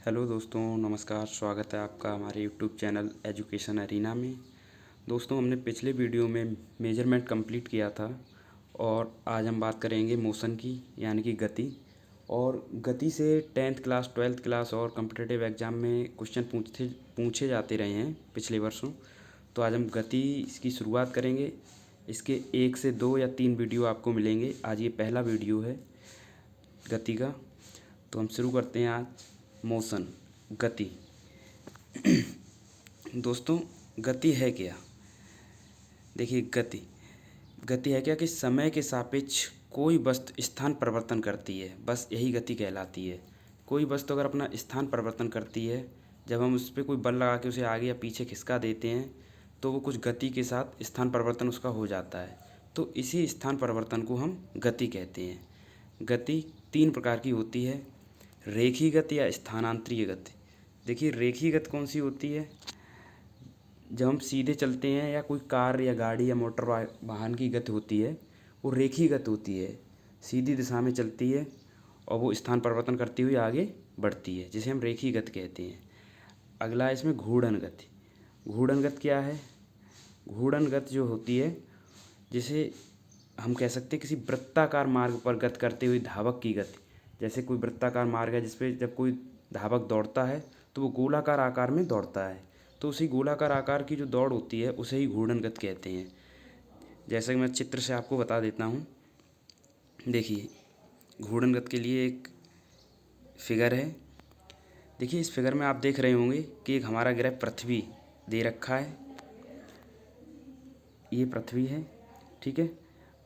Hello दोस्तों, नमस्कार। स्वागत है आपका हमारे यूट्यूब चैनल एजुकेशन अरीना में। दोस्तों, हमने पिछले वीडियो में मेजरमेंट कंप्लीट किया था और आज हम बात करेंगे मोशन की, यानी कि गति। और गति से 10th क्लास 12th क्लास और कॉम्पिटिटिव एग्ज़ाम में क्वेश्चन पूछे जाते रहे हैं पिछले वर्षों। तो आज हम गति की शुरुआत करेंगे। इसके 1 से 2 या 3 वीडियो आपको मिलेंगे। आज ये पहला वीडियो है गति का। तो हम शुरू करते हैं आज मोशन, गति। दोस्तों, गति है क्या? देखिए, गति गति है क्या कि समय के सापेक्ष कोई वस्तु स्थान परिवर्तन करती है, बस यही गति कहलाती है। कोई वस्तु अगर अपना स्थान परिवर्तन करती है, जब हम उस पर कोई बल लगा के उसे आगे या पीछे खिसका देते हैं तो वो कुछ गति के साथ स्थान परिवर्तन उसका हो जाता है। तो इसी स्थान परिवर्तन को हम गति कहते हैं। गति 3 प्रकार की होती है, रेखीय गति या स्थानांतरीय गति। देखिए, रेखीय गति कौन सी होती है? जब हम सीधे चलते हैं या कोई कार या गाड़ी या मोटर वाहन की गति होती है, वो रेखीय गति होती है, सीधी दिशा में चलती है और वो स्थान परिवर्तन करती हुई आगे बढ़ती है, जिसे हम रेखीय गति कहते हैं। अगला है इसमें घूर्णन गति। घूर्णन गति क्या है? घूर्णन गति जो होती है, जिसे हम कह सकते हैं किसी वृत्ताकार मार्ग पर गति करते हुए धावक की गति। जैसे कोई वृत्ताकार मार्ग है जिस पे जब कोई धावक दौड़ता है तो वो गोलाकार आकार में दौड़ता है, तो उसी गोलाकार आकार की जो दौड़ होती है उसे ही घूर्णन गति कहते हैं। जैसा कि मैं चित्र से आपको बता देता हूँ। देखिए, घूर्णन गति के लिए एक फिगर है। देखिए, इस फिगर में आप देख रहे होंगे कि एक हमारा ग्रह पृथ्वी दे रखा है। ये पृथ्वी है, ठीक है।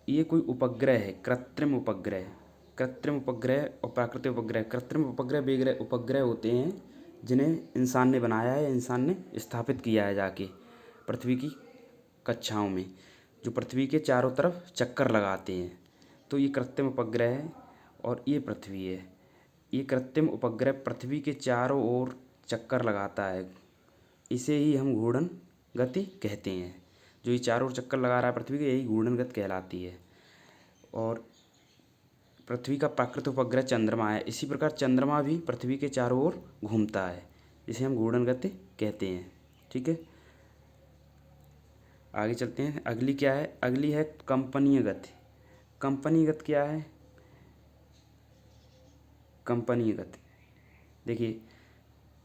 ये कोई उपग्रह है, कृत्रिम उपग्रह। कृत्रिम उपग्रह और प्राकृतिक उपग्रह। कृत्रिम उपग्रह वे उपग्रह होते हैं जिन्हें इंसान ने बनाया है, इंसान ने स्थापित किया है जाके पृथ्वी की कक्षाओं में, जो पृथ्वी के चारों तरफ चक्कर लगाते हैं। तो ये कृत्रिम उपग्रह है और ये पृथ्वी है। ये कृत्रिम उपग्रह पृथ्वी के चारों ओर चक्कर लगाता है, इसे ही हम घूर्णन गति कहते हैं। जो ये चारों ओर चक्कर लगा रहा है पृथ्वी के, यही घूर्णन गति कहलाती है। और पृथ्वी का प्राकृतिक उपग्रह चंद्रमा है। इसी प्रकार चंद्रमा भी पृथ्वी के चारों ओर घूमता है, जिसे हम घूर्णन गति कहते हैं, ठीक है। आगे चलते हैं। अगली क्या है? अगली है कंपनीय गति। कंपनीय गति क्या है? कंपनीय गति, देखिए,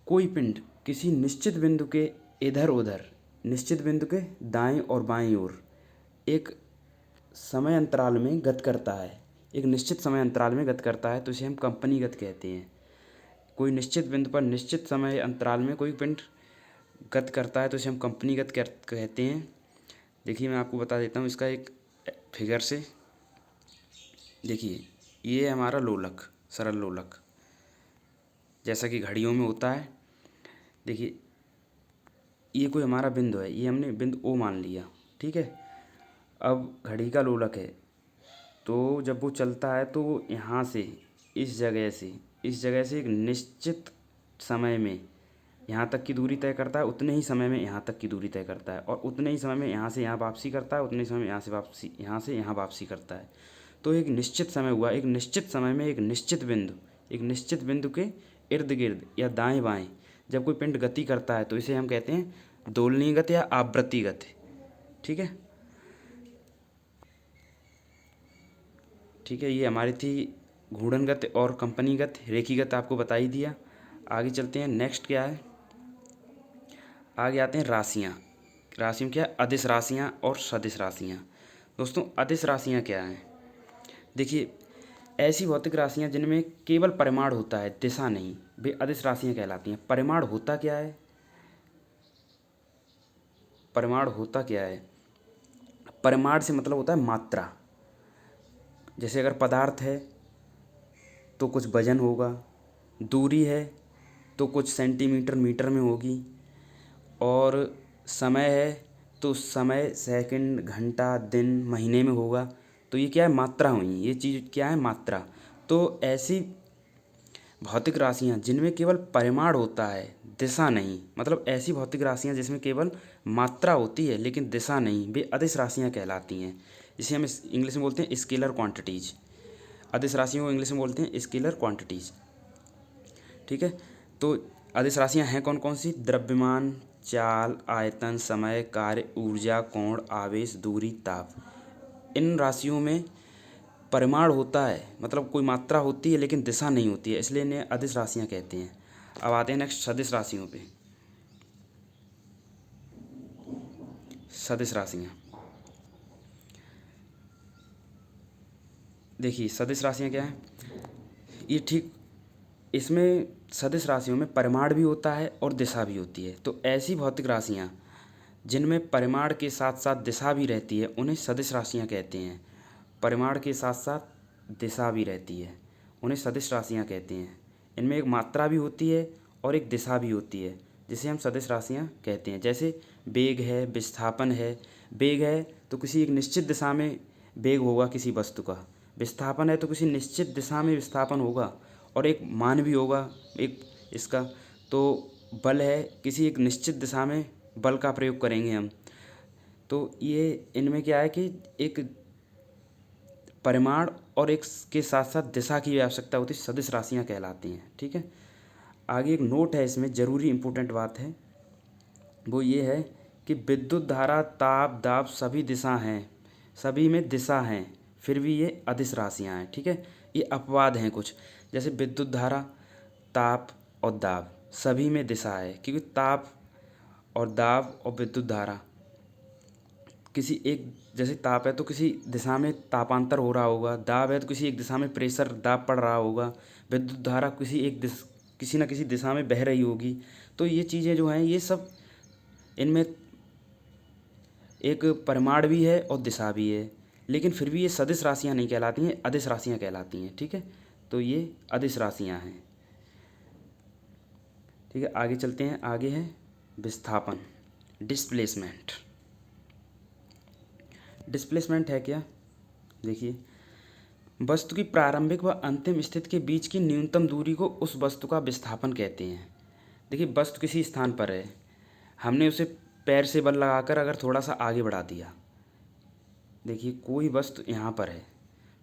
कोई पिंड किसी निश्चित बिंदु के इधर उधर, निश्चित बिंदु के दाएं और बाएं ओर एक समय अंतराल में गति करता है, एक निश्चित समय अंतराल में गति करता है, तो इसे हम कंपनी गति कहते हैं। कोई निश्चित बिंदु पर निश्चित समय अंतराल में कोई पिंड गति करता है तो इसे हम कंपनी गति कहते हैं। देखिए, मैं आपको बता देता हूँ इसका एक फिगर से। देखिए, ये हमारा लोलक, सरल लोलक, जैसा कि घड़ियों में होता है। देखिए, ये कोई हमारा बिंदु है, ये हमने बिंदु ओ मान लिया, ठीक है। अब घड़ी का लोलक है, तो जब वो चलता है तो यहाँ से इस जगह से एक निश्चित समय में यहाँ तक की दूरी तय करता है, उतने ही समय में यहाँ तक की दूरी तय करता है, और उतने ही समय में यहाँ से यहाँ वापसी करता है, उतने ही समय में यहाँ से यहाँ वापसी करता है। तो एक निश्चित समय हुआ, एक निश्चित समय में एक निश्चित बिंदु के इर्द गिर्द या दाएं बाएं जब कोई पिंड गति करता है तो इसे हम कहते हैं दोलनीय गति या आवृत्ति गति, ठीक है। ठीक है, ये हमारी थी घूर्णन गति और कंपनी गति। रेखीय गति आपको बता ही दिया। आगे चलते हैं। नेक्स्ट क्या है? आगे आते हैं राशियाँ। राशियों क्या है? अदिश राशियाँ और सदिश राशियाँ। दोस्तों, अदिश राशियाँ क्या हैं? देखिए, ऐसी भौतिक राशियाँ जिनमें केवल परिमाण होता है, दिशा नहीं, वे अदिश राशियाँ कहलाती हैं। परिमाण होता क्या है? परिमाण होता क्या है? परिमाण से मतलब होता है मात्रा। जैसे अगर पदार्थ है तो कुछ वजन होगा, दूरी है तो कुछ सेंटीमीटर मीटर में होगी, और समय है तो समय सेकंड घंटा दिन महीने में होगा। तो ये क्या है? मात्रा हुई। ये चीज़ क्या है? मात्रा। तो ऐसी भौतिक राशियाँ जिनमें केवल परिमाण होता है, दिशा नहीं, मतलब ऐसी भौतिक राशियाँ जिसमें केवल मात्रा होती है लेकिन दिशा नहीं, वे अदिश राशियाँ कहलाती हैं। जिसे हम इंग्लिश में बोलते हैं स्केलर क्वांटिटीज़। अदिश राशियों को इंग्लिश में बोलते हैं स्केलर क्वांटिटीज़, ठीक है। तो अदिश राशियाँ हैं कौन कौन सी? द्रव्यमान, चाल, आयतन, समय, कार्य, ऊर्जा, कोण, आवेश, दूरी, ताप। इन राशियों में परिमाण होता है, मतलब कोई मात्रा होती है लेकिन दिशा नहीं होती है, इसलिए इन्हें अदिश राशियाँ कहते हैं। अब आते हैं नेक्स्ट सदिश राशियों पे। सदिश राशियाँ, देखिए सदिश राशियाँ क्या हैं? ये ठीक, इसमें सदिश राशियों में परिमाण भी होता है और दिशा भी होती है। तो ऐसी भौतिक राशियाँ जिनमें परिमाण के साथ साथ दिशा भी रहती है उन्हें सदिश राशियाँ कहते हैं। परिमाण के साथ साथ दिशा भी रहती है, उन्हें सदिश राशियाँ कहते हैं। इनमें एक मात्रा भी होती है और एक दिशा भी होती है, जिसे हम सदिश राशियाँ कहते हैं। जैसे वेग है, विस्थापन है। वेग है तो किसी एक निश्चित दिशा में वेग होगा किसी वस्तु का, विस्थापन है तो किसी निश्चित दिशा में विस्थापन होगा, और एक मान भी होगा एक इसका। तो बल है, किसी एक निश्चित दिशा में बल का प्रयोग करेंगे हम। तो ये इनमें क्या है कि एक परिमाण और एक के साथ साथ दिशा की आवश्यकता होती है, सदिश राशियाँ कहलाती हैं। ठीक है, आगे एक नोट है, इसमें ज़रूरी इम्पोर्टेंट बात है, वो ये है कि विद्युत धारा, ताप, दाब सभी दिशा हैं, सभी में दिशा हैं, फिर भी ये अदिश राशियाँ हैं। ठीक है, ये अपवाद हैं कुछ, जैसे विद्युत धारा, ताप और दाब सभी में दिशा है, क्योंकि ताप और दाब और विद्युत धारा किसी एक, जैसे ताप है तो किसी दिशा में तापांतर हो रहा होगा, दाब है तो किसी एक दिशा में प्रेशर दाब पड़ रहा होगा, विद्युत धारा किसी न किसी दिशा में बह रही होगी। तो ये चीज़ें जो हैं ये सब, इनमें एक परिमाण भी है और दिशा भी है, लेकिन फिर भी ये सदिश राशियाँ नहीं कहलाती हैं, अदिश राशियाँ कहलाती हैं। ठीक है, तो ये अदिश राशियाँ हैं। ठीक है, आगे चलते हैं। आगे है विस्थापन, डिस्प्लेसमेंट। डिस्प्लेसमेंट है क्या? देखिए, वस्तु की प्रारंभिक व अंतिम स्थिति के बीच की न्यूनतम दूरी को उस वस्तु का विस्थापन कहते हैं। देखिए, वस्तु किसी स्थान पर है, हमने उसे पैर से बल लगाकर अगर थोड़ा सा आगे बढ़ा दिया, देखिए कोई वस्तु यहाँ पर है,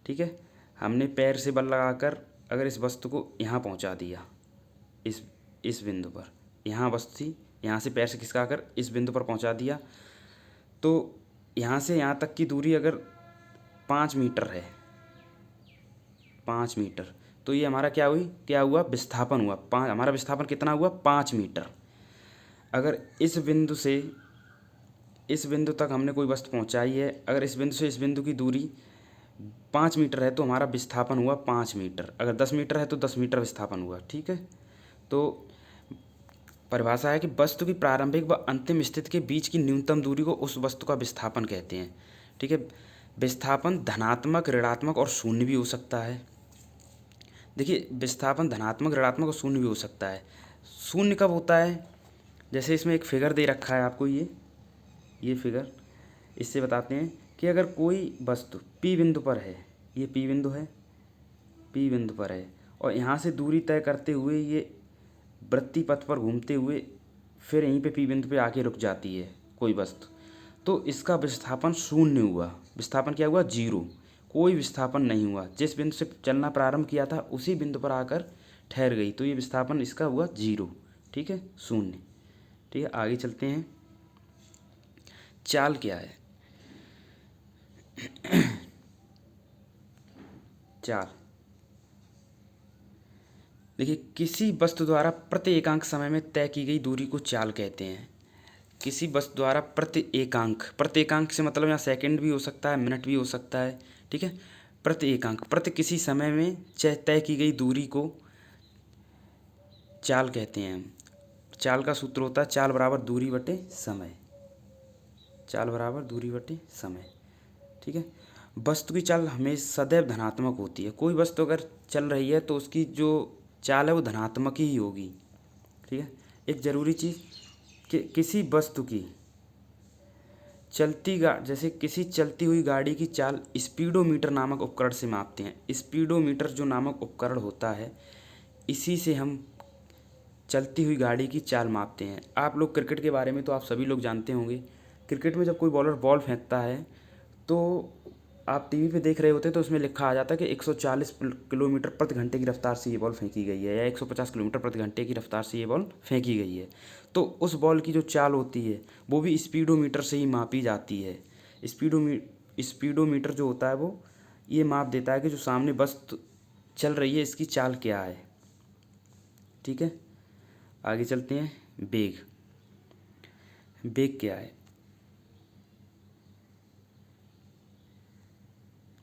ठीक है, हमने पैर से बल लगाकर अगर इस वस्तु को यहाँ पहुँचा दिया, इस बिंदु पर, यहाँ वस्तु थी, यहाँ से पैर से खिसकाकर इस बिंदु पर पहुँचा दिया, तो यहाँ से यहाँ तक की दूरी अगर 5 मीटर है, 5 मीटर, तो ये हमारा क्या हुआ? विस्थापन हुआ। हमारा विस्थापन कितना हुआ? 5 मीटर। अगर इस बिंदु से इस बिंदु तक हमने कोई वस्तु पहुंचाई है, अगर इस बिंदु से इस बिंदु की दूरी 5 मीटर है तो हमारा विस्थापन हुआ 5 मीटर। अगर 10 मीटर है तो 10 मीटर विस्थापन हुआ। ठीक है, तो परिभाषा है कि वस्तु की प्रारंभिक व अंतिम स्थिति के बीच की न्यूनतम दूरी को उस वस्तु का विस्थापन कहते हैं। ठीक है, विस्थापन धनात्मक, ऋणात्मक और शून्य भी हो सकता है। देखिए, विस्थापन धनात्मक, ऋणात्मक और शून्य भी हो सकता है। शून्य कब होता है? जैसे इसमें एक फिगर दे रखा है आपको, ये फिगर, इससे बताते हैं कि अगर कोई वस्तु P बिंदु पर है, ये P बिंदु है, P बिंदु पर है, और यहाँ से दूरी तय करते हुए ये वृत्तीय पथ पर घूमते हुए फिर यहीं पे P बिंदु पे आके रुक जाती है कोई वस्तु, तो इसका विस्थापन शून्य हुआ। विस्थापन क्या हुआ? 0, कोई विस्थापन नहीं हुआ। जिस बिंदु से चलना प्रारंभ किया था उसी बिंदु पर आकर ठहर गई, तो ये विस्थापन इसका हुआ 0। ठीक है, शून्य। ठीक है, आगे चलते हैं। चाल क्या है? चाल, देखिए, किसी वस्तु द्वारा प्रति एकांक समय में तय की गई दूरी को चाल कहते हैं। किसी वस्तु द्वारा प्रति एकांक से मतलब यहाँ सेकंड भी हो सकता है, मिनट भी हो सकता है। ठीक है, प्रति एकांक, प्रति किसी समय में तय की गई दूरी को चाल कहते हैं। चाल का सूत्र होता है चाल बराबर दूरी बटे समय। चाल बराबर दूरी बटे समय। ठीक है, वस्तु की चाल हमेशा सदैव धनात्मक होती है। कोई वस्तु अगर चल रही है तो उसकी जो चाल है वो धनात्मक ही होगी। ठीक है, एक ज़रूरी चीज़ कि किसी वस्तु की जैसे किसी चलती हुई गाड़ी की चाल स्पीडोमीटर नामक उपकरण से मापते हैं। स्पीडोमीटर जो नामक उपकरण होता है, इसी से हम चलती हुई गाड़ी की चाल मापते हैं। आप लोग क्रिकेट के बारे में तो आप सभी लोग जानते होंगे। क्रिकेट में जब कोई बॉलर बॉल फेंकता है तो आप टीवी पे देख रहे होते तो उसमें लिखा आ जाता है कि 140 किलोमीटर प्रति घंटे की रफ्तार से ये बॉल फेंकी गई है या 150 किलोमीटर प्रति घंटे की रफ्तार से ये बॉल फेंकी गई है। तो उस बॉल की जो चाल होती है वो भी स्पीडोमीटर से ही मापी जाती है। स्पीडोमीटर जो होता है वो ये माप देता है कि जो सामने बस चल रही है इसकी चाल क्या है। ठीक है, आगे चलते हैं। वेग, वेग क्या है?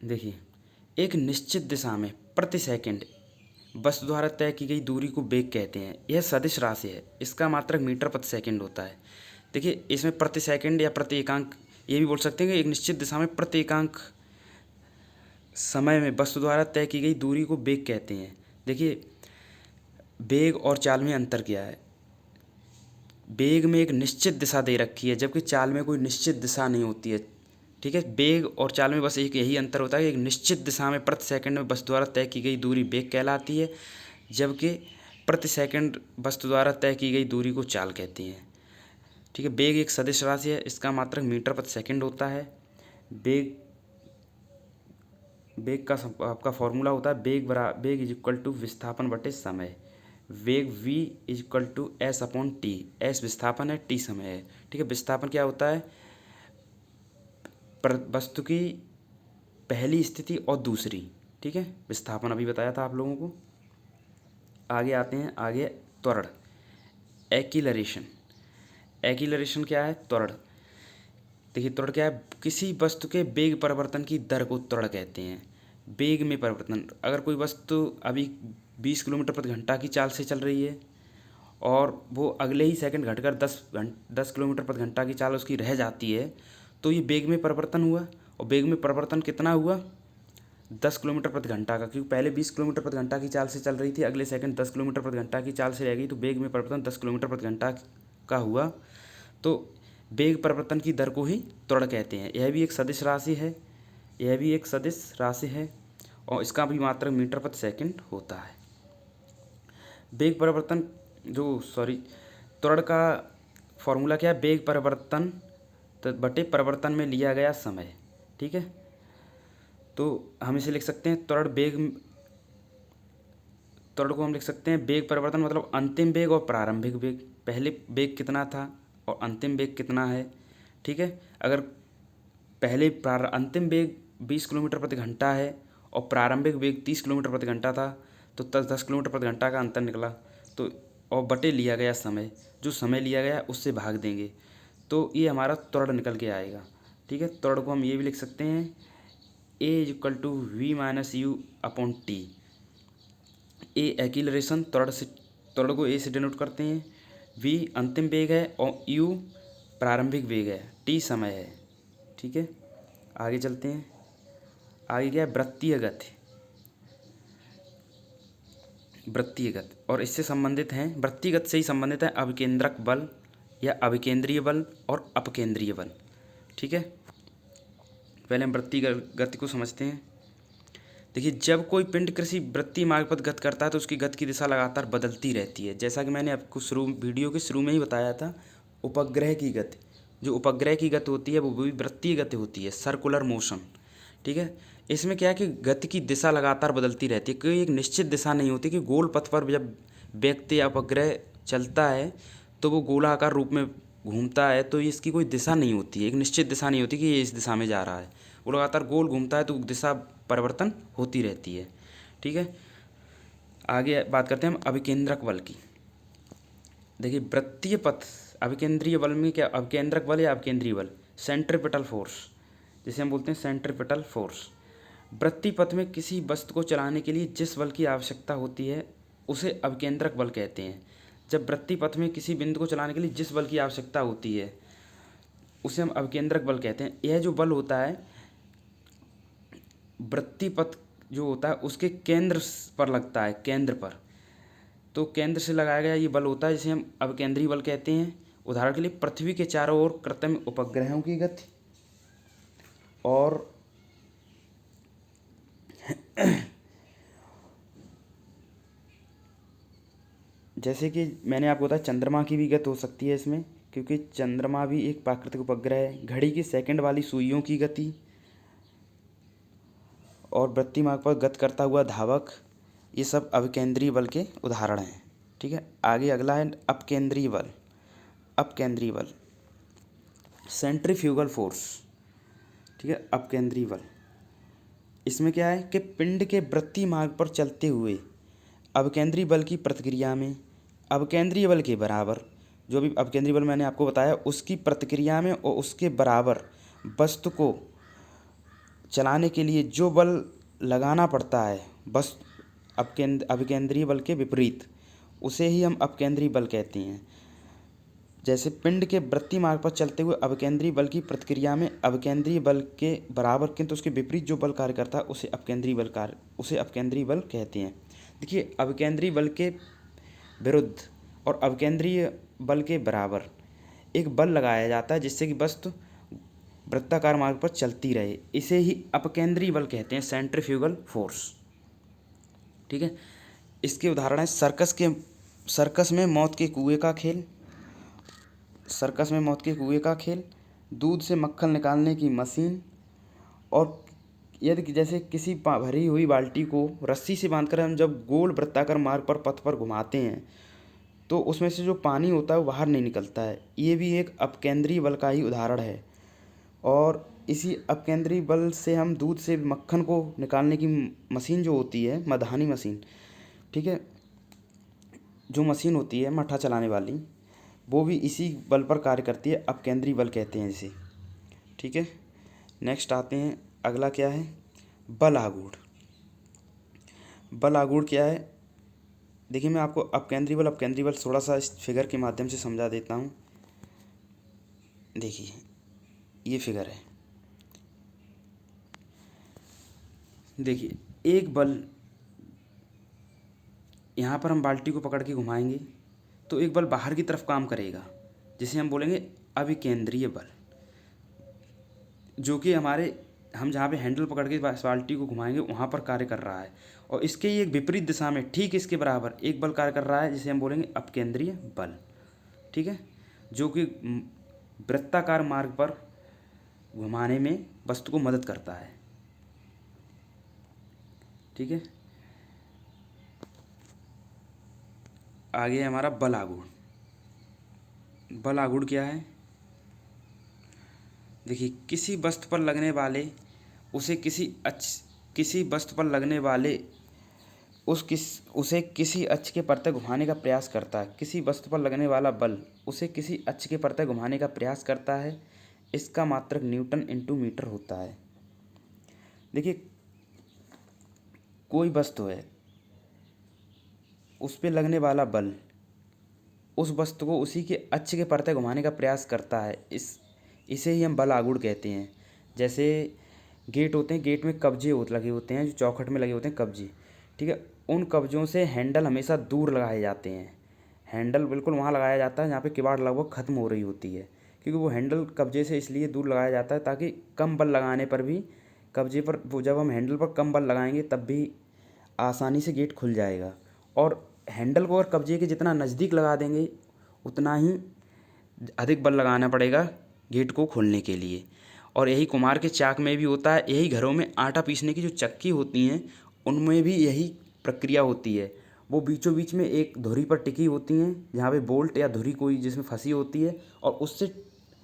देखिए, एक निश्चित दिशा में प्रति सेकंड वस्तु द्वारा तय की गई दूरी को वेग कहते हैं। यह सदिश राशि है, इसका मात्रक मीटर प्रति सेकंड होता है। देखिए, इसमें प्रति सेकंड या प्रति एकांक ये भी बोल सकते हैं कि एक निश्चित दिशा में प्रति एकांक समय में वस्तु द्वारा तय की गई दूरी को वेग कहते हैं। देखिए, वेग और चाल में अंतर क्या है? वेग में एक निश्चित दिशा दे रखी है जबकि चाल में कोई निश्चित दिशा नहीं होती है। ठीक है, वेग और चाल में बस एक यही अंतर होता है कि एक निश्चित दिशा में प्रति सेकंड में वस्तु द्वारा तय की गई दूरी वेग कहलाती है, जबकि प्रति सेकंड वस्तु द्वारा तय की गई दूरी को चाल कहती हैं। ठीक है, वेग एक सदिश राशि है, इसका मात्रक मीटर प्रति सेकंड होता है। वेग वेग का आपका फॉर्मूला होता है वेग इज इक्वल टू विस्थापन बटे समय। वेग v is equal to s upon t. S विस्थापन है, टी समय है। ठीक है, विस्थापन क्या होता है? वस्तु की पहली स्थिति और दूसरी। ठीक है, विस्थापन अभी बताया था आप लोगों को। आगे आते हैं, आगे त्वरण, एक्सीलरेशन। एक्सीलरेशन क्या है? त्वरण। देखिए, त्वरण क्या है? किसी वस्तु के वेग परिवर्तन की दर को त्वरण कहते हैं। वेग में परिवर्तन, अगर कोई वस्तु अभी 20 किलोमीटर प्रति घंटा की चाल से चल रही है और वो अगले ही सेकंड घटकर 10 किलोमीटर प्रति घंटा की चाल उसकी रह जाती है, तो ये वेग में परिवर्तन हुआ। और वेग में परिवर्तन कितना हुआ? 10 किलोमीटर प्रति घंटा का, क्योंकि पहले 20 किलोमीटर प्रति घंटा की चाल से चल रही थी, अगले सेकंड 10 किलोमीटर प्रति घंटा की चाल से रह गई, तो वेग में परिवर्तन 10 किलोमीटर प्रति घंटा का हुआ। तो वेग परिवर्तन की दर को ही त्वरण कहते हैं। यह भी एक सदिश राशि है, यह भी एक सदिश राशि है और इसका भी मात्रक मीटर प्रति सेकंड होता है। वेग परिवर्तन त्वरण का फॉर्मूला क्या है? वेग परिवर्तन बटे परिवर्तन में लिया गया समय। ठीक है, तो हम इसे लिख सकते हैं त्वरण को हम लिख सकते हैं वेग परिवर्तन मतलब अंतिम वेग और प्रारंभिक वेग। पहले वेग कितना था और अंतिम वेग कितना है। ठीक है, अगर पहले अंतिम वेग 20 किलोमीटर प्रति घंटा है और प्रारंभिक वेग 30 किलोमीटर प्रति घंटा था, तो 10 किलोमीटर प्रति घंटा का अंतर निकला। तो और बटे लिया गया समय, जो समय लिया गया उससे भाग देंगे, तो ये हमारा त्वरण निकल के आएगा। ठीक है, त्वरण को हम ये भी लिख सकते हैं a is equal to v minus u upon t. A acceleration, त्वरण को ए से डिनोट करते हैं। वी अंतिम वेग है और यू प्रारंभिक वेग है, टी समय है। ठीक है, आगे चलते हैं। आगे क्या है? वृत्तीय गति। वृत्तीय गति और इससे संबंधित हैं, वृत्तीय गति से ही संबंधित है अभिकेंद्रक बल या अभिकेंद्रीय बल और अपकेंद्रीय बल। ठीक है, पहले हम वृत्तीय गति को समझते हैं। देखिए, जब कोई पिंड किसी वृत्तीय मार्ग पर गति करता है तो उसकी गति की दिशा लगातार बदलती रहती है। जैसा कि मैंने आपको वीडियो के शुरू में ही बताया था, उपग्रह की गति, जो उपग्रह की गति होती है वो भी वृत्तीय गति होती है, सर्कुलर मोशन। ठीक है, इसमें क्या है कि गति की दिशा लगातार बदलती रहती है, कोई एक निश्चित दिशा नहीं होती कि गोल पथ पर जब व्यक्ति या उपग्रह चलता है तो वो गोलाकार रूप में घूमता है, तो इसकी कोई दिशा नहीं होती है, एक निश्चित दिशा नहीं होती कि ये इस दिशा में जा रहा है। वो लगातार गोल घूमता है तो दिशा परिवर्तन होती रहती है। ठीक है, आगे बात करते हैं हम अभिकेंद्रक बल की। देखिए, वृत्तीय पथ अभिकेंद्रीय बल में क्या, अभिकेंद्रक बल या अभिकेंद्रीय बल, सेंट्रीपिटल फोर्स जिसे हम बोलते हैं सेंट्रीपिटल फोर्स। वृत्तीय पथ में किसी वस्तु को चलाने के लिए जिस बल की आवश्यकता होती है उसे अभिकेंद्रक बल कहते हैं। जब वृत्तीय पथ में किसी बिंदु को चलाने के लिए जिस बल की आवश्यकता होती है उसे हम अभिकेंद्रक बल कहते हैं। यह जो बल होता है वृत्तीय पथ जो होता है उसके केंद्र पर लगता है, केंद्र पर, तो केंद्र से लगाया गया ये बल होता है जिसे हम अभिकेंद्रीय बल कहते हैं। उदाहरण के लिए पृथ्वी के चारों ओर कृत्रिम उपग्रहों की गति और जैसे कि मैंने आपको बताया चंद्रमा की भी गति हो सकती है इसमें, क्योंकि चंद्रमा भी एक प्राकृतिक उपग्रह है। घड़ी की सेकंड वाली सुइयों की गति और वृत्ति मार्ग पर गति करता हुआ धावक, ये सब अभिकेंद्रीय बल के उदाहरण हैं। ठीक है, आगे अगला है अपकेंद्रीय बल। अपकेंद्रीय बल, सेंट्रीफ्यूगल फोर्स। ठीक है, अपकेंद्रीय बल, इसमें क्या है कि पिंड के वृत्तीय मार्ग पर चलते हुए अपकेंद्रीय बल की प्रतिक्रिया में अपकेंद्रीय बल के बराबर, जो भी अपकेंद्रीय बल मैंने आपको बताया उसकी प्रतिक्रिया में और उसके बराबर वस्तु को चलाने के लिए जो बल लगाना पड़ता है बस अभिकेंद्रीय बल के विपरीत, उसे ही हम अपकेंद्रीय बल कहते हैं। जैसे पिंड के वृत्तीय मार्ग पर चलते हुए अपकेंद्रीय बल की प्रतिक्रिया में अपकेंद्रीय बल के बराबर किंतु उसके विपरीत जो बल कार्य करता है उसे अपकेंद्रीय बल कहते हैं। देखिए, अपकेंद्रीय बल के विरुद्ध और अपकेंद्रीय बल के बराबर एक बल लगाया जाता है जिससे कि वस्तु वृत्ताकार मार्ग पर चलती रहे, इसे ही अपकेंद्रीय बल कहते हैं, सेंट्रीफ्यूगल फोर्स। ठीक है, इसके उदाहरण है सर्कस में मौत के कुएं का खेल, सर्कस में मौत के कुएं का खेल, दूध से मक्खन निकालने की मशीन, और यदि जैसे किसी भरी हुई बाल्टी को रस्सी से बांधकर हम जब गोल वृत्ताकार मार्ग पर पथ पर घुमाते हैं तो उसमें से जो पानी होता है वो बाहर नहीं निकलता है, ये भी एक अपकेंद्रीय बल का ही उदाहरण है। और इसी अपकेंद्रीय बल से हम दूध से मक्खन को निकालने की मशीन जो होती है, मधानी मशीन, ठीक है, जो मशीन होती है मट्ठा चलाने वाली, वो भी इसी बल पर कार्य करती है, अपकेंद्रीय बल कहते हैं इसे। ठीक है, नेक्स्ट आते हैं, अगला क्या है, बल आघूर्ण। बल आघूर्ण क्या है, देखिए मैं आपको अपकेंद्रीय बल थोड़ा सा इस फिगर के माध्यम से समझा देता हूँ। देखिए ये फिगर है, देखिए एक बल, यहाँ पर हम बाल्टी को पकड़ के घुमाएंगे तो एक बल बाहर की तरफ काम करेगा जिसे हम बोलेंगे अभिकेंद्रीय बल, जो कि हम जहाँ पे हैंडल पकड़ के बाल्टी को घुमाएंगे वहाँ पर कार्य कर रहा है। और इसके ही एक विपरीत दिशा में ठीक इसके बराबर एक बल कार्य कर रहा है जिसे हम बोलेंगे अपकेंद्रीय बल। ठीक है, जो कि वृत्ताकार मार्ग पर घुमाने में वस्तु को मदद करता है। ठीक है, आगे हमारा बल आघूर्ण। बल आघूर्ण क्या है, देखिए किसी वस्तु पर लगने वाले उसे किसी वस्तु पर लगने वाले उसे किसी अक्ष के प्रति घुमाने का प्रयास करता है। किसी वस्तु पर लगने वाला बल उसे किसी अक्ष के प्रति घुमाने का प्रयास करता है, इसका मात्रक न्यूटन इंटू मीटर होता है। देखिए कोई वस्तु है, उस पर लगने वाला बल उस वस्तु को उसी के अक्ष के प्रति घुमाने का प्रयास करता है, इसे ही हम बल आघूर्ण कहते हैं। जैसे गेट होते हैं, गेट में कब्जे लगे होते हैं, जो चौखट में लगे होते हैं कब्जे। ठीक है, उन कब्जों से हैंडल हमेशा दूर लगाए जाते हैं। हैंडल बिल्कुल वहाँ लगाया जाता है जहाँ पे किवाड़ लगभग ख़त्म हो रही होती है, क्योंकि वो हैंडल कब्जे से इसलिए दूर लगाया जाता है ताकि कम बल लगाने पर भी कब्जे पर, वो जब हम हैंडल पर कम बल लगाएंगे तब भी आसानी से गेट खुल जाएगा। और हैंडल को अगर कब्जे के जितना नज़दीक लगा देंगे उतना ही अधिक बल लगाना पड़ेगा गेट को खोलने के लिए। और यही कुम्हार के चाक में भी होता है, यही घरों में आटा पीसने की जो चक्की होती हैं उनमें भी यही प्रक्रिया होती है। वो बीचों बीच में एक धुरी पर टिकी होती हैं जहाँ पे बोल्ट या धुरी कोई जिसमें फंसी होती है, और उससे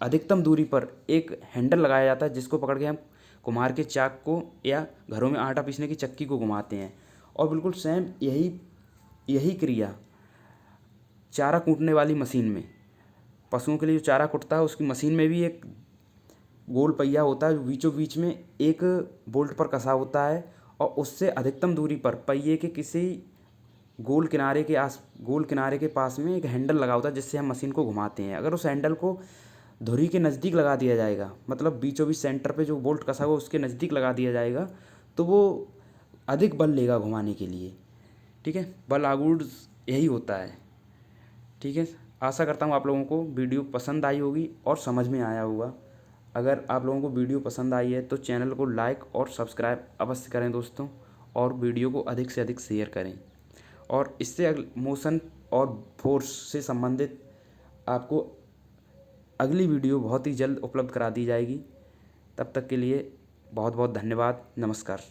अधिकतम दूरी पर एक हैंडल लगाया जाता है जिसको पकड़ के हम कुम्हार के चाक को या घरों में आटा पीसने की चक्की को घुमाते हैं। और बिल्कुल सेम यही क्रिया चारा कूटने वाली मशीन में, पशुओं के लिए जो चारा कुटता है उसकी मशीन में भी एक गोल पहिया होता है, बीचों बीच में एक बोल्ट पर कसा होता है, और उससे अधिकतम दूरी पर पहिए के किसी गोल किनारे के पास में एक हैंडल लगा होता है जिससे हम मशीन को घुमाते हैं। अगर उस हैंडल को धुरी के नज़दीक लगा दिया जाएगा, मतलब बीचों बीच सेंटर पे जो बोल्ट कसा हुआ उसके नज़दीक लगा दिया जाएगा, तो वो अधिक बल लेगा घुमाने के लिए। ठीक है, बल आघूर्ण यही होता है। ठीक है, आशा करता हूँ आप लोगों को वीडियो पसंद आई होगी और समझ में आया होगा। अगर आप लोगों को वीडियो पसंद आई है तो चैनल को लाइक और सब्सक्राइब अवश्य करें दोस्तों, और वीडियो को अधिक से अधिक शेयर करें। और इससे मोशन और फोर्स से संबंधित आपको अगली वीडियो बहुत ही जल्द उपलब्ध करा दी जाएगी। तब तक के लिए बहुत बहुत धन्यवाद। नमस्कार।